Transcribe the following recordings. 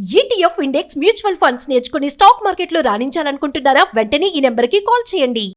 ETF index mutual funds నేర్చుకుని stock మార్కెట్లో రాణించాలనుకుంటున్నారా? వెంటనే ఈ నెంబర్కి కాల్ చేయండి.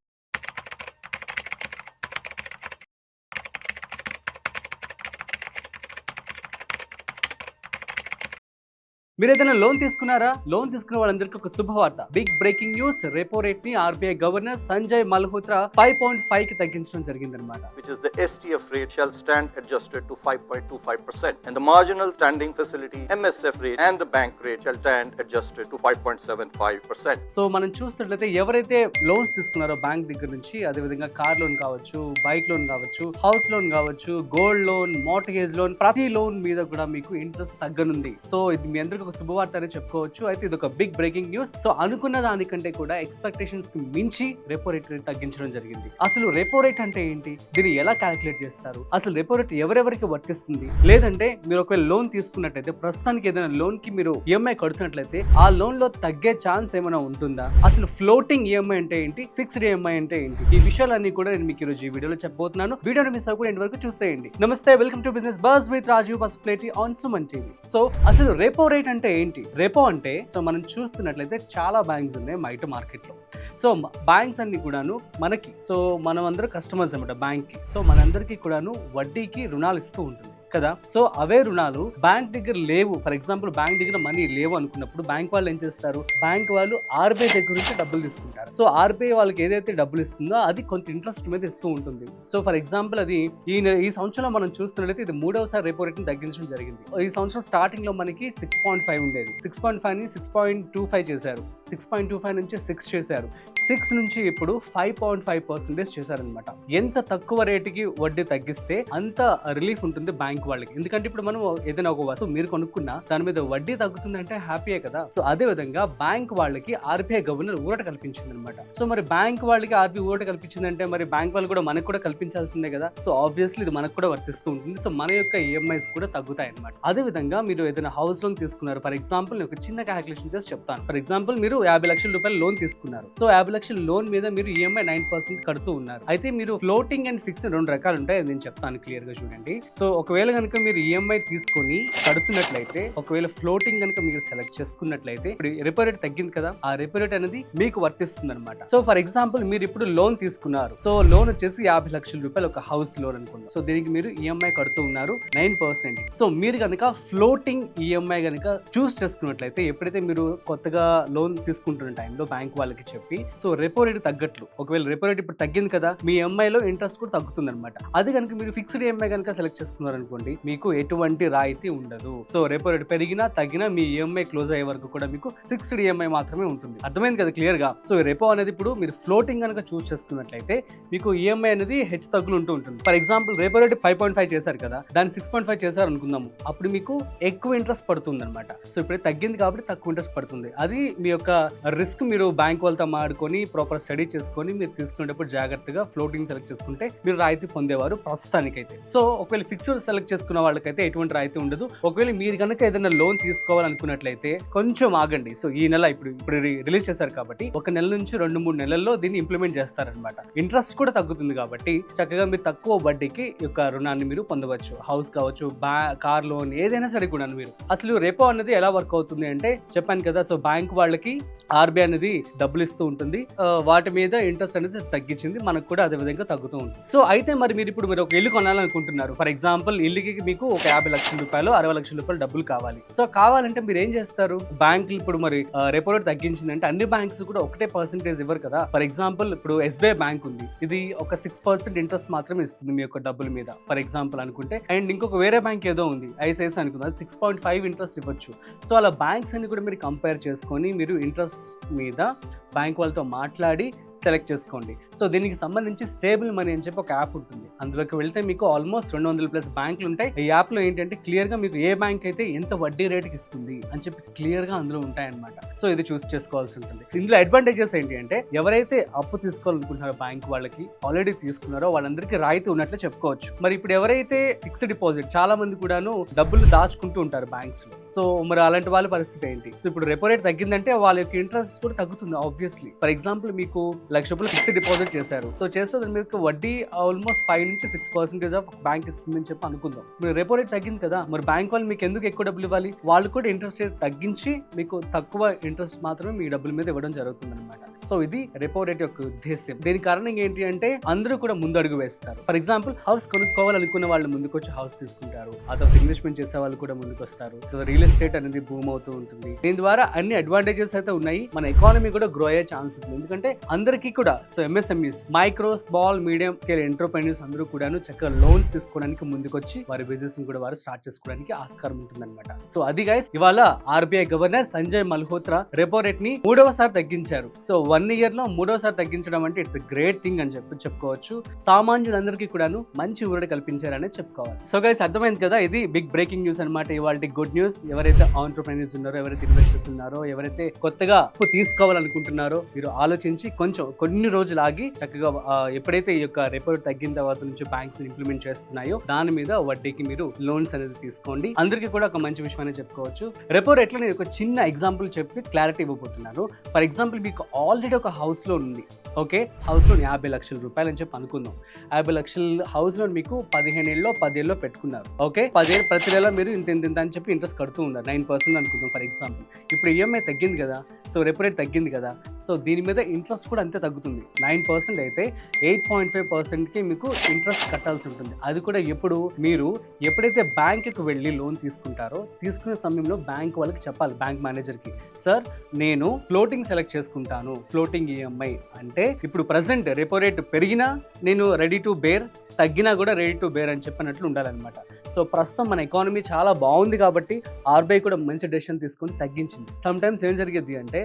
మీరు ఏదైనా లోన్ తీసుకున్నారా? లోన్ తీసుకున్న వాళ్ళందరికీ ఒక శుభవార్త. Big breaking news. Repo rate ని ఆర్బీఐ గవర్నర్ సంజయ్ మల్హోత్రా 5.5 కి తగ్గించడం జరిగిందన్నమాట. Which is the STF rate shall stand adjusted to 5.25% and the marginal standing facility MSF rate and the bank rate shall stand adjusted to 5.75%. So మనం చూస్తున్నట్లయితే ఎవరైతే loans తీసుకున్నారో bank దగ్గర నుంచి, అదే విధంగా కార్ లోన్ కావచ్చు, బైక్ లోన్ కావచ్చు, హౌస్ లోన్ కావచ్చు, గోల్డ్ లోన్, మార్ట్గేజ్ లోన్, ప్రతి లోన్ మీద కూడా మీకు ఇంట్రెస్ట్ తగ్గనుంది. సో ఇది మీ అందరికీ ఒక శుభవార్త అని చెప్పుకోవచ్చు. అయితే ఇది ఒక బిగ్ బ్రేకింగ్ న్యూస్. సో అనుకున్న దానికంటే కూడా ఎక్స్పెక్టేషన్స్ కి మించి రెపో రేట్ తగ్గించడం జరిగింది. అసలు రెపో రేట్ అంటే ఏంటి? దీన్ని ఎలా క్యాలిక్యులేట్ చేస్తారు? అసలు రెపో రేట్ ఎవరెవరికి వర్తిస్తుంది? లేదంటే మీరు ఒకవేళ లోన్ తీసుకున్నట్లయితే, ప్రస్తుతానికి ఏదైనా లోన్ కి మీరు ఈఎంఐ కడుతున్నట్లయితే ఆ లోన్ లో తగ్గే ఛాన్స్ ఏమైనా ఉంటుందా? అసలు ఫ్లోటింగ్ ఈఎంఐ అంటే ఏంటి? ఫిక్స్డ్ ఈఎంఐ అంటే ఏంటి? ఈ విషయాలన్నీ కూడా నేను మీకు ఈ రోజు ఈ వీడియోలో చెప్పబోతున్నాను. వీడియోని మిస్ అవ్వకుండా ఎండ్ వరకు చూసేయండి. నమస్తే, welcome to business buzz with Rajeev Pasupuleti on Suman TV. So అసలు రెపో రేట్ అంటే ఏంటి? రెపో అంటే, సో మనం చూస్తున్నట్లయితే చాలా బ్యాంక్స్ ఉన్నాయి బయట మార్కెట్ లో. సో బ్యాంక్స్ అన్ని కూడాను మనకి, సో మనం అందరూ కస్టమర్స్ అనమాట బ్యాంక్ కి. సో మనందరికీ కూడాను వడ్డీకి రుణాలు ఇస్తూ ఉంటుంది కదా. సో అవే రుణాలు బ్యాంక్ దగ్గర లేవు. ఫర్ ఎగ్జాంపుల్ బ్యాంక్ దగ్గర మనీ లేవు అనుకున్నప్పుడు బ్యాంక్ వాళ్ళు ఏం చేస్తారు? బ్యాంక్ వాళ్ళు ఆర్బీఐ దగ్గర నుంచి డబ్బులు తీసుకుంటారు. సో ఆర్బీఐ వాళ్ళకి ఏదైతే డబ్బులు ఇస్తుందో అది కొంత ఇంట్రెస్ట్ మీద ఇస్తూ ఉంటుంది. సో ఫర్ ఎగ్జాంపుల్ అది ఈ సంవత్సరంలో మనం చూస్తున్నట్లయితే ఇది 3వసారి రెపో రేట్ ని తగ్గించడం జరిగింది. ఈ సంవత్సరం స్టార్టింగ్ లో మనకి 6.5 ఉండేది. 6.5 ని 6.25 చేశారు. 6.25 నుంచి 6 చేశారు. 6 నుంచి ఇప్పుడు 5.5% చేశారనమాట. ఎంత తక్కువ రేటుకి వడ్డీ తగ్గిస్తే అంత రిలీఫ్ ఉంటుంది బ్యాంక్ వాళ్ళకి. ఎందుకంటే ఇప్పుడు మనం ఏదైనా ఒక వస్తువు మీరు కొనుక్కున్నా దాని మీద వడ్డీ తగ్గుతుందంటే హ్యాపీయే కదా. సో అదే విధంగా బ్యాంక్ వాళ్ళకి ఆర్బీఐ గవర్నర్ ఊరట కల్పించింది అనమాట. సో మరి బ్యాంక్ వాళ్ళకి ఆర్బీఐ ఊరట కల్పించిందంటే మరి బ్యాంక్ వాళ్ళు కూడా మనకు కూడా కల్పించాల్సిందే కదా. సో ఆబ్వియస్లీ ఇది మనకు కూడా వర్తిస్తూ ఉంటుంది. సో మన యొక్క ఈఎంఐస్ కూడా తగ్గుతాయి అనమాట. అదే విధంగా మీరు ఏదైనా హౌస్ లోన్ తీసుకున్నారు, ఫర్ ఎగ్జాంపుల్ నేను ఒక చిన్న క్యాలిక్యులేషన్ చేసి చెప్తాను. ఫర్ ఎగ్జాంపుల్ మీరు 50 లక్షల రూపాయలు లోన్ తీసుకున్నారు. సో 50 లక్షల లోన్ మీద మీరు ఈఎంఐ 9% కడుతూ ఉన్నారు. అయితే మీరు ఫ్లోటింగ్ అండ్ ఫిక్స్డ్ 2 రకాలు ఉంటాయి. నేను చెప్తాను క్లియర్ గా చూడండి. సో ఒకవేళ కనుక మీరు ఈఎంఐ తీసుకొని కడుతున్నట్లయితే, ఒకవేళ ఫ్లోటింగ్ కనుక మీరు సెలెక్ట్ చేసుకున్నట్లయితే, ఇప్పుడు రెపో రేట్ తగ్గింది కదా, ఆ రెపో రేట్ అనేది మీకు వర్తిస్తుంది అనమాట. సో ఫర్ ఎగ్జాంపుల్ మీరు ఇప్పుడు లోన్ తీసుకున్నారు. సో లోన్ వచ్చేసి 50 లక్షల రూపాయలు ఒక హౌస్ లోన్ అనుకున్నారు. సో దీనికి మీరు ఈఎంఐ కడుతూ ఉన్నారు 9%. సో మీరు కనుక ఫ్లోటింగ్ ఈఎంఐ కనుక చూస్ చేసుకున్నట్లయితే, ఎప్పుడైతే మీరు కొత్తగా లోన్ తీసుకుంటున్న టైంలో బ్యాంక్ వాళ్ళకి చెప్పి, సో రెపో రేట్ తగ్గట్లు, ఒకవేళ రెపో రేట్ ఇప్పుడు తగ్గింది కదా, మీ ఈఎంఐ లో ఇంట్రెస్ట్ కూడా తగ్గుతుంది అనమాట. అది కనుక మీరు ఫిక్స్డ్ ఈఎంఐ కనుక సెలెక్ట్ చేసుకున్నారు అనుకోండి, మీకు ఎటువంటి రాయితీ ఉండదు. సో రెపో రేట్ పెరిగినా తగ్గినా మీ ఈఎంఐ క్లోజ్ అయ్యే వరకు కూడా మీకు ఫిక్స్డ్ ఈఎంఐ మాత్రమే ఉంటుంది. అర్థమైంది కదా క్లియర్ గా. సో రెపో అనేది ఇప్పుడు మీరు ఫ్లోటింగ్ కనుక చూస్ చేసుకున్నట్లయితే మీకు ఈఎంఐ అనేది హెచ్చు తగ్గులు ఉంటూ ఉంటుంది. ఫర్ ఎగ్జాంపుల్ రెపో రేట్ 5.5 చేశారు కదా, దాన్ని 6.5 చేశారు అనుకుందాము, అప్పుడు మీకు ఎక్కువ ఇంట్రెస్ట్ పడుతుంది అనమాట. సో ఇప్పుడు తగ్గింది కాబట్టి తక్కువ ఇంట్రెస్ట్ పడుతుంది. అది మీ యొక్క రిస్క్. మీరు బ్యాంక్ వాళ్ళతో మాడుకొని ప్రాపర్ స్టడీ చేసుకొని మీరు తీసుకునేటప్పుడు జాగ్రత్తగా ఫ్లోటింగ్ సెలెక్ట్ చేసుకుంటే మీరు రాయితీ పొందేవారు ప్రస్తుతానికైతే. సో ఒకవేళ ఫిక్స్డ్ సెలెక్ట్ చేసుకున్న వాళ్ళకైతే ఎటువంటి రాయితీ ఉండదు. ఒకవేళ మీరు కనుక ఏదైనా లోన్ తీసుకోవాలనుకున్నట్లయితే కొంచెం ఆగండి. సో ఈ నెల ఇప్పుడు రిలీజ్ చేశారు కాబట్టి 1 నెల నుంచి 2-3 నెలల్లో దీన్ని ఇంప్లిమెంట్ చేస్తారనమాట. ఇంట్రెస్ట్ కూడా తగ్గుతుంది కాబట్టి చక్కగా మీరు తక్కువ వడ్డీకి యొక్క రుణాన్ని మీరు పొందవచ్చు. హౌస్ కావచ్చు, కార్ లోన్, ఏదైనా సరే కూడా మీరు. అసలు రెపో అనేది ఎలా వర్క్ అవుతుంది అంటే చెప్పాను కదా. సో బ్యాంక్ వాళ్ళకి ఆర్బీఐ అనేది డబ్బులు ఇస్తూ ఉంటుంది. వాటి మీద ఇంట్రెస్ట్ అనేది తగ్గించింది, మనకు కూడా అదే విధంగా తగ్గుతూ ఉంటుంది. సో అయితే మరి మీరు ఇప్పుడు మీరు ఒక ఇల్లు కొనాలనుకుంటున్నారు. ఫర్ ఎగ్జాంపుల్ ఇల్లుకి మీకు ఒక 50 లక్షల రూపాయలు, 60 లక్షల రూపాయలు డబ్బులు కావాలి. సో కావాలంటే మీరు ఏం చేస్తారు? బ్యాంకులు ఇప్పుడు మరి రెపో రేట్ తగ్గించిందంటే అన్ని బ్యాంక్స్ కూడా ఒకటే పర్సెంటేజ్ ఇవ్వరు కదా. ఫర్ ఎగ్జాంపుల్ ఇప్పుడు ఎస్బీఐ బ్యాంక్ ఉంది, ఇది ఒక 6% ఇంట్రెస్ట్ మాత్రమే ఇస్తుంది మీ యొక్క డబ్బుల మీద, ఫర్ ఎగ్జాంపుల్ అనుకుంటే. అండ్ ఇంకొక వేరే బ్యాంక్ ఏదో ఉంది, ఐసిఐసిఐ అనుకుంది, 6.5 ఇంట్రెస్ట్ ఇవ్వచ్చు. సో అలా బ్యాంక్స్ అన్ని కూడా మీరు కంపేర్ చేసుకొని మీరు ఇంట్రెస్ట్ మీద బ్యాంక్ వాళ్ళతో మాట్లాడి సెలెక్ట్ చేసుకోండి. సో దీనికి సంబంధించి స్టేబుల్ మనీ అని చెప్పి ఒక యాప్ ఉంటుంది. అందులోకి వెళ్తే మీకు ఆల్మోస్ట్ 200+ బ్యాంకులు ఉంటాయి. ఈ యాప్ లో ఏంటంటే క్లియర్ గా మీకు ఏ బ్యాంక్ అయితే ఎంత వడ్డీ రేటుకి ఇస్తుంది అని చెప్పి క్లియర్ గా అందులో ఉంటాయన్నమాట. సో ఇది చూస్ చేసుకోవాల్సి ఉంటుంది. ఇందులో అడ్వాంటేజెస్ ఏంటి అంటే, ఎవరైతే అప్పు తీసుకోవాలనుకుంటున్నారో బ్యాంక్ వాళ్ళకి ఆల్రెడీ తీసుకున్నారో వాళ్ళందరికీ రాయితీ ఉన్నట్లు చెప్పుకోవచ్చు. మరి ఇప్పుడు ఎవరైతే ఫిక్స్డ్ డిపాజిట్, చాలా మంది కూడాను డబ్బులు దాచుకుంటూ ఉంటారు బ్యాంక్స్ లో. సో మరి అలాంటి వాళ్ళ పరిస్థితి ఏంటి? సో ఇప్పుడు రెపో రేట్ తగ్గిందంటే వాళ్ళ యొక్క ఇంట్రెస్ట్ కూడా తగ్గుతుంది. ఆబ్వియస్లీ. ఫర్ ఎగ్జాంపుల్ మీకు ₹1,00,000 ఫిక్స్డ్ డిపాజిట్ చేశారు. సో చేస్తే దాని మీకు వడ్డీ ఆల్మోస్ట్ 5 నుంచి 6% ఆఫ్ బ్యాంక్ ఇస్తుందని చెప్పి అనుకుందాం. మీరు రెపో రేట్ తగ్గింది కదా, మరి బ్యాంక్ వాళ్ళు మీకు ఎందుకు ఎక్కువ డబ్బులు ఇవ్వాలి? వాళ్ళు కూడా ఇంట్రెస్ట్ రేట్ తగ్గించి మీకు తక్కువ ఇంట్రెస్ట్ మాత్రమే మీ డబ్బుల మీద ఇవ్వడం జరుగుతుంది అనమాట. సో ఇది రెపో రేట్ యొక్క ఉద్దేశం. దీని కారణం ఏంటి అంటే అందరూ కూడా ముందు అడుగు వేస్తారు. ఫర్ ఎగ్జాంపుల్ హౌస్ కొనుక్కోవాలనుకున్న వాళ్ళు ముందుకు వచ్చి హౌస్ తీసుకుంటారు. ఆ తర్వాత ఇన్వెస్ట్మెంట్ చేసే వాళ్ళు కూడా ముందుకు వస్తారు. రియల్ ఎస్టేట్ అనేది బూమ్ అవుతూ ఉంటుంది. దీని ద్వారా అన్ని అడ్వాంటేజెస్ అయితే ఉన్నాయి. మన ఎకానమీ కూడా గ్రో అయ్యే ఛాన్స్ ఉంటుంది. ఎందుకంటే అందరికీ కూడా so MSMEs, micro small medium scale entrepreneurs అందరూ కూడాను చక్కగా లోన్స్ తీసుకోవడానికి ముందుకోచ్చి వారి బిజినెస్ కూడా వారు స్టార్ట్ చేసుకోవడానికి ఆస్కారం ఉంటుంది అనమాట. సో అది గైస్, ఇవాళ RBI governor Sanjay Malhotra repo rate ని 3వసారి తగ్గించారు. సో 1 year లో 3వసారి తగ్గించడం అంటే ఇట్స్ గ్రేట్ థింగ్ అని చెప్పుకోవచ్చు. సామాన్యులందరికీ కూడాను మంచి ఊరట కల్పించారనే చెప్పుకోవాలి. సో గైస్, అర్థమైంది కదా, ఇది బిగ్ బ్రేకింగ్ న్యూస్ అనమాట. ఇవాళ గుడ్ న్యూస్. ఎవరైతే ఆంటర్‌ప్రెన్యూర్స్ ఉన్నారో, ఎవరైతే ఇన్వెస్టర్స్ ఉన్నారో, ఎవరైతే కొత్తగా తీసుకోవాలనుకుంటున్నారో మీరు ఆలోచించి కొన్ని రోజులు ఆగి చక్కగా ఎప్పుడైతే ఈ యొక్క రెపో రేట్ తగ్గిన తర్వాత నుంచి బ్యాంక్స్ ఇంప్లిమెంట్ చేస్తున్నాయో దాని మీద వడ్డీకి మీరు లోన్స్ అనేది తీసుకోండి. అందరికీ కూడా ఒక మంచి విషయం అనేది చెప్పుకోవచ్చు. రెపో రేట్లో నేను ఒక చిన్న ఎగ్జాంపుల్ చెప్తే క్లారిటీ ఇవ్వబోతున్నాను. ఫర్ ఎగ్జాంపుల్ మీకు ఆల్రెడీ ఒక హౌస్ లోన్ ఉంది. ఓకే, హౌస్ లోన్ ₹50 లక్షలు అని చెప్పి అనుకుందాం. 50 లక్షల హౌస్ లోన్ మీకు 15 ఏళ్ళలో 10 ఏళ్ళలో పెట్టుకున్నారు. ఓకే, 10 ఏళ్ళు ప్రతి నెల మీరు ఇంత అని చెప్పి ఇంట్రెస్ట్ కడుతూ ఉన్నారు. 9% అనుకుందాం ఫర్ ఎగ్జాంపుల్. ఇప్పుడు ఈఎంఐ తగ్గింది కదా, సో రెపో రేట్ తగ్గింది కదా, సో దీని మీద ఇంట్రెస్ట్ కూడా అంతే తగ్గుతుంది. 9% అయితే 8.5%కి మీకు ఇంట్రెస్ట్ కట్టాల్సి ఉంటుంది. అది కూడా మీరు ఎప్పుడైతే బ్యాంకుకి వెళ్ళి లోన్ తీసుకుంటారో తీసుకునే సమయంలో బ్యాంక్ వాళ్ళకి చెప్పాలి, బ్యాంక్ మేనేజర్కి, సార్ నేను ఫ్లోటింగ్ సెలెక్ట్ చేసుకుంటాను, ఫ్లోటింగ్ ఈఎంఐ అంటే ఇప్పుడు ప్రజెంట్ రెపో రేట్ పెరిగినా నేను రెడీ టు బేర్, తగ్గినా కూడా రెడీ టు బేర్ అని చెప్పినట్లు ఉండాలన్నమాట. సో ప్రస్తుతం మన ఎకానమీ చాలా బాగుంది కాబట్టి ఆర్బీఐ కూడా మంచి డెసిషన్ తీసుకొని తగ్గించింది. సమ్ టైమ్స్ ఏం జరిగేది అంటే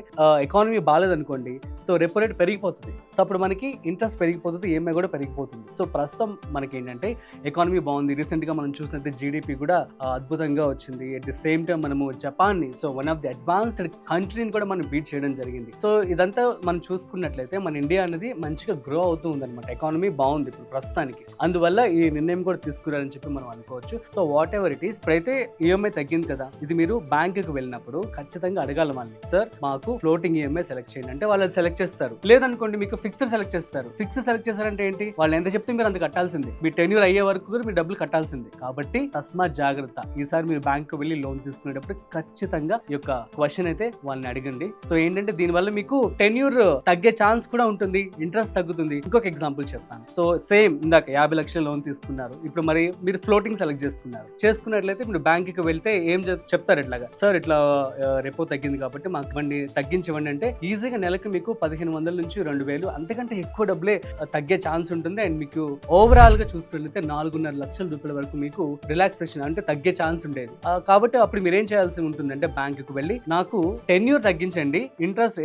ఎకానమీ బాగాలేదనుకోండి, సో రెపో రేట్ పెరిగిపోతుంది. సో అప్పుడు మనకి ఇంట్రెస్ట్ పెరిగిపోతుంది, ఈఎంఐ కూడా పెరిగిపోతుంది. సో ప్రస్తుతం మనకి ఏంటంటే ఎకానమీ బాగుంది. రీసెంట్గా మనం చూసినట్టు జీడిపి కూడా అద్భుతంగా వచ్చింది. అట్ ది సేమ్ టైం మనము జపాన్ని, so one of the advanced కంట్రీని కూడా మనం బీట్ చేయడం జరిగింది. సో ఇదంతా మనం చూసుకున్నట్లయితే మన ఇండియా అనేది మంచిగా గ్రో అవుతూ ఉందన్నమాట. ఎకానమీ బాగుంది ఇప్పుడు ప్రస్తుతానికి. అందువల్ల ఈ నిర్ణయం కూడా తీసుకురారని చెప్పి మనం అనుకోవచ్చు. So what ever it is, ఇప్పుడైతే ఈఎంఐ తగ్గింది కదా, ఇది మీరు బ్యాంకుకి వెళ్ళినప్పుడు ఖచ్చితంగా అడగాలి వాళ్ళని, సార్ మాకు ఫ్లోటింగ్ ఈఎంఐ సెలెక్ట్ చేయండి అంటే వాళ్ళు సెలెక్ట్ చేస్తారు. లేదనుకోండి మీకు ఫిక్స్డ్ సెలెక్ట్ చేస్తారు. ఫిక్స్డ్ సెలెక్ట్ చేస్తారంటే ఏంటి, వాళ్ళు ఎంత చెప్తే మీరు అంత కట్టాల్సిందే. మీ టెన్యూర్ అయ్యే వరకు కూడా మీరు డబ్బులు కట్టాల్సిందే. కాబట్టి తస్మాత్ జాగ్రత్త. ఈసారి మీరు బ్యాంకు వెళ్ళి లోన్ తీసుకునేటప్పుడు ఖచ్చితంగా ఈ యొక్క క్వశ్చన్ అయితే వాళ్ళని అడగండి. సో ఏంటంటే దీనివల్ల మీకు టెన్యూర్ తగ్గే ఛాన్స్ కూడా ఉంటుంది, ఇంట్రెస్ట్ తగ్గుతుంది. ఇంకొక ఎగ్జాంపుల్ చెప్తాను. సో సేమ్ ఇందాక 50 లక్షల లోన్ తీసుకున్నారు, ఇప్పుడు మరి మీరు ఫ్లోటింగ్ సెలెక్ట్ చేసుకున్నట్లయితే ఇప్పుడు బ్యాంకుకి వెళ్తే ఏం చెప్తారు, ఇట్లాగా సార్ ఇట్లా రెపో తగ్గింది కాబట్టి మాకు ఇవ్వండి, తగ్గించివ్వండి అంటే ఈజీగా నెలకు మీకు 1500 నుంచి 2000 అంతకంటే ఎక్కువ డబ్బులే తగ్గే ఛాన్స్ ఉంటుంది. అండ్ మీకు ఓవరాల్ గా చూసుకున్నట్లయితే ₹4.5 లక్షల వరకు మీకు రిలాక్సేషన్ అంటే తగ్గే ఛాన్స్ ఉండేది. కాబట్టి అప్పుడు మీరు ఏం చేయాల్సి ఉంటుందంటే బ్యాంకుకి వెళ్ళి నాకు టెన్యూర్ తగ్గించండి, ఇంట్రెస్ట్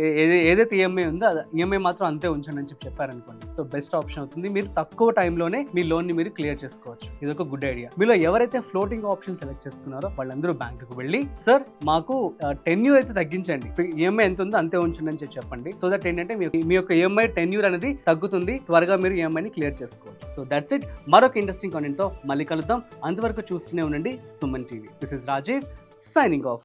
ఏదైతే ఈఎంఐ ఉందో ఈఎంఐ మాత్రం అంతే ఉంచండి అని చెప్పారనుకోండి. సో బెస్ట్ ఆప్షన్ అవుతుంది. మీరు తక్కువ టైంలోనే మీ లోన్ ని మీరు క్లియర్ చేసుకోవచ్చు. ఇది ఒక గుడ్ ఐడియా. మీలో ఎవరైతే ఫ్లోటింగ్ ఆప్షన్ సెలెక్ట్ చేసుకున్నారో వాళ్ళందరూ బ్యాంకుకు వెళ్ళి, సార్ మాకు టెన్యూర్ అయితే తగ్గించండి, ఈఎంఐ ఎంత ఉందో అంతే ఉంచండి అని చెప్పండి. సో దట్ ఏంటంటే మీ యొక్క ఈఎంఐ టెన్యూర్ అనేది తగ్గుతుంది, త్వరగా మీరు ఈఎంఐని క్లియర్ చేసుకోవచ్చు. So that's it. మరొక ఇంట్రెస్టింగ్ కాంటెంట్ తో మళ్ళీ కలుద్దాం. అంతవరకు చూస్తూనే ఉండండి Suman TV. This is Rajeev signing of.